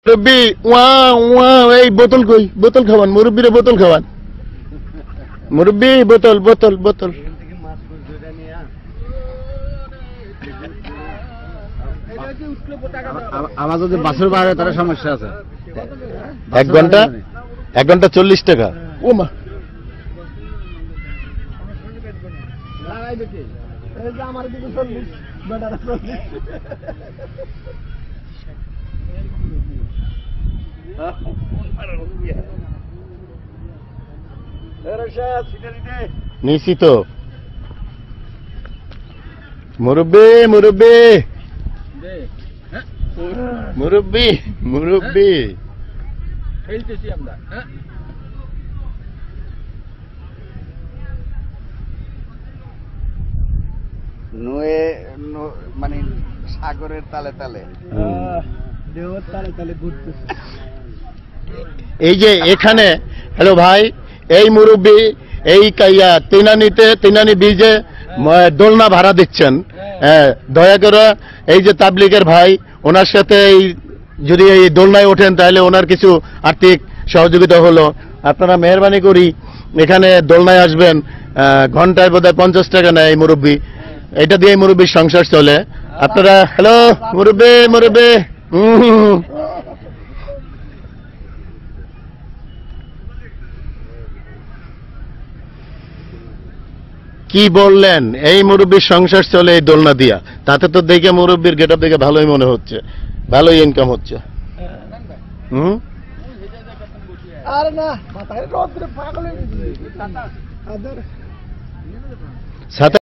মুরব্বী ওয়া ওয়া এই বোতল কই বোতল খাওয়ান মুরব্বীরে বোতল খাওয়ান মুরব্বী বোতল বোতল বোতল আমার যদি বাসের বাইরে তার সমস্যা আছে 1 ঘন্টা 40 টাকা ও মা আমার দিকে 40 বেটার 40 নিছি তো মুরব্বী মুরব্বী মুরব্বী মুরব্বী খেলতেছি আমরা নয়ে মানে সাগরের তালে তালে দেওয়ার তালে তালে ঘুরতেছে এই যে এখানে হ্যালো ভাই এই মুরব্বী এই কাইয়া তিনানি ব্রিজে দোলনা ভাড়া দিচ্ছেন দয়া করে এই যে তাবলিগের ভাই ওনার সাথে এই যদি এই দোলনায় ওঠেন তাহলে ওনার কিছু আর্থিক সহযোগিতা হলো আপনারা মেহরবানি করি এখানে দোলনায় আসবেন ঘন্টায় বোধহয় 50 টাকা নেয় এই মুরব্বী এটা দিয়ে মুরব্বীর সংসার চলে আপনারা হ্যালো মুরব্বী মুরব্বী কি বললেন এই মুরব্বীর সংসার চলে এই দোলনা দিয়া তাতে তো দেখে মুরব্বীর গেটআপ দেখে ভালোই মনে হচ্ছে ভালোই ইনকাম হচ্ছে আরে না মাথায় রোদ রে পাগল হয়ে গেছে